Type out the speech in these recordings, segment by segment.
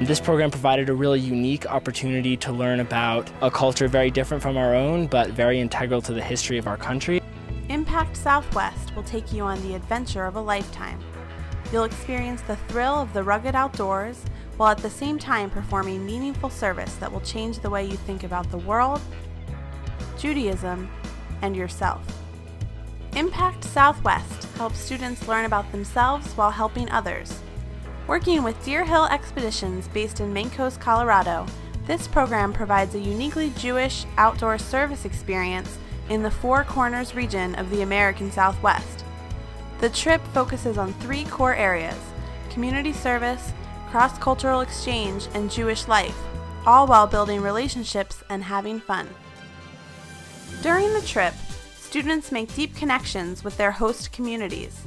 This program provided a really unique opportunity to learn about a culture very different from our own, but very integral to the history of our country. Impact Southwest will take you on the adventure of a lifetime. You'll experience the thrill of the rugged outdoors, while at the same time performing meaningful service that will change the way you think about the world, Judaism, and yourself. Impact Southwest helps students learn about themselves while helping others. Working with Deer Hill Expeditions based in Mancos, Colorado, this program provides a uniquely Jewish outdoor service experience in the Four Corners region of the American Southwest. The trip focuses on 3 core areas: community service, cross-cultural exchange, and Jewish life, all while building relationships and having fun. During the trip, students make deep connections with their host communities.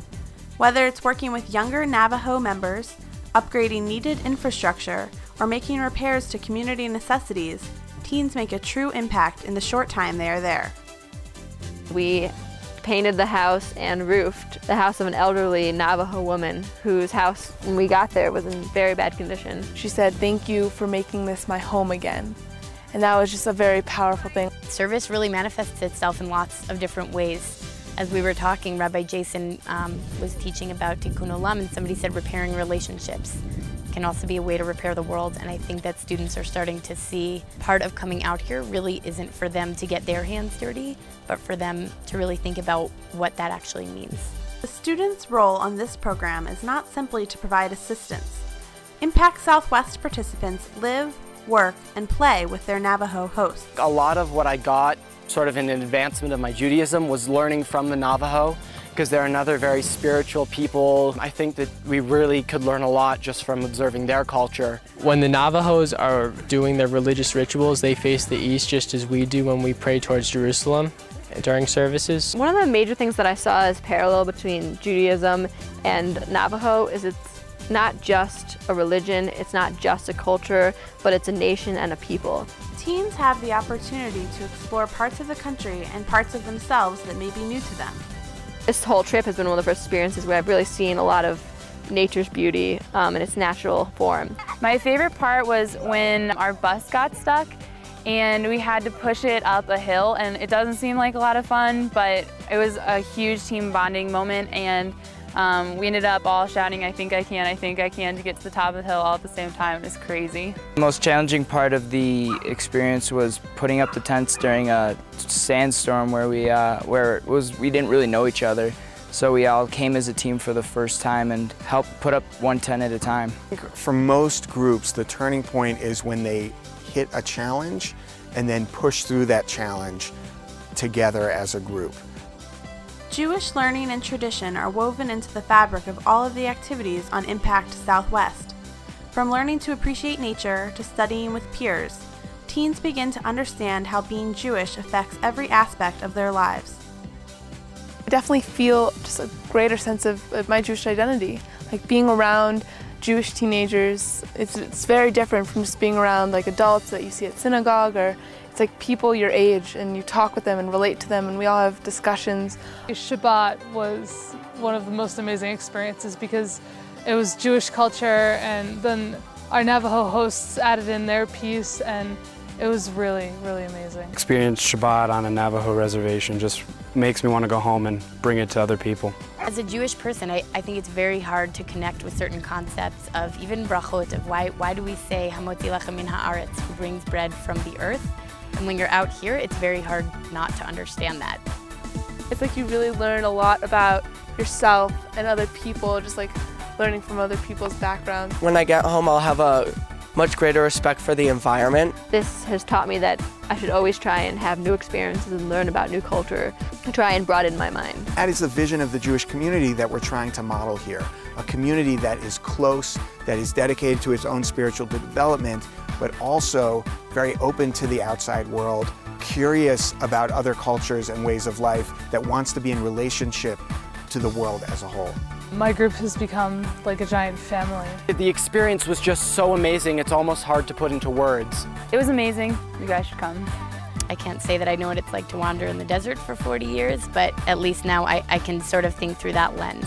Whether it's working with younger Navajo members, upgrading needed infrastructure, or making repairs to community necessities, teens make a true impact in the short time they are there. We painted the house and roofed the house of an elderly Navajo woman whose house, when we got there, was in very bad condition. She said, "Thank you for making this my home again." And that was just a very powerful thing. Service really manifests itself in lots of different ways. As we were talking, Rabbi Jason was teaching about Tikkun Olam, and somebody said repairing relationships can also be a way to repair the world, and I think that students are starting to see part of coming out here really isn't for them to get their hands dirty, but for them to really think about what that actually means. The students' role on this program is not simply to provide assistance. Impact Southwest participants live, work, and play with their Navajo hosts. A lot of what I got sort of in an advancement of my Judaism was learning from the Navajo, because they're another very spiritual people. I think that we really could learn a lot just from observing their culture. When the Navajos are doing their religious rituals, they face the east just as we do when we pray towards Jerusalem during services. One of the major things that I saw as parallel between Judaism and Navajo is it's not just a religion, it's not just a culture, but it's a nation and a people. Teens have the opportunity to explore parts of the country and parts of themselves that may be new to them. This whole trip has been one of the first experiences where I've really seen a lot of nature's beauty in its natural form. My favorite part was when our bus got stuck and we had to push it up a hill, and it doesn't seem like a lot of fun, but it was a huge team bonding moment, and we ended up all shouting, "I think I can, I think I can," to get to the top of the hill all at the same time. It was crazy. The most challenging part of the experience was putting up the tents during a sandstorm where we didn't really know each other. So we all came as a team for the first time and helped put up one tent at a time. For most groups, the turning point is when they hit a challenge and then push through that challenge together as a group. Jewish learning and tradition are woven into the fabric of all of the activities on Impact Southwest. From learning to appreciate nature to studying with peers, teens begin to understand how being Jewish affects every aspect of their lives. I definitely feel just a greater sense of my Jewish identity. Like being around Jewish teenagers, it's very different from just being around like adults that you see at synagogue, or it's like people your age and you talk with them and relate to them, and we all have discussions. Shabbat was one of the most amazing experiences because it was Jewish culture, and then our Navajo hosts added in their piece, and it was really, really amazing. Experience Shabbat on a Navajo reservation just makes me want to go home and bring it to other people. As a Jewish person, I think it's very hard to connect with certain concepts of even brachot, of why do we say Hamotzi lechem min haaretz, who brings bread from the earth? And when you're out here, it's very hard not to understand that. It's like you really learn a lot about yourself and other people, just like learning from other people's backgrounds. When I get home, I'll have a much greater respect for the environment. This has taught me that I should always try and have new experiences and learn about new culture and try and broaden my mind. That is the vision of the Jewish community that we're trying to model here. A community that is close, that is dedicated to its own spiritual development, but also very open to the outside world, curious about other cultures and ways of life, that wants to be in relationship to the world as a whole. My group has become like a giant family. The experience was just so amazing, it's almost hard to put into words. It was amazing. You guys should come. I can't say that I know what it's like to wander in the desert for 40 years, but at least now I can sort of think through that lens.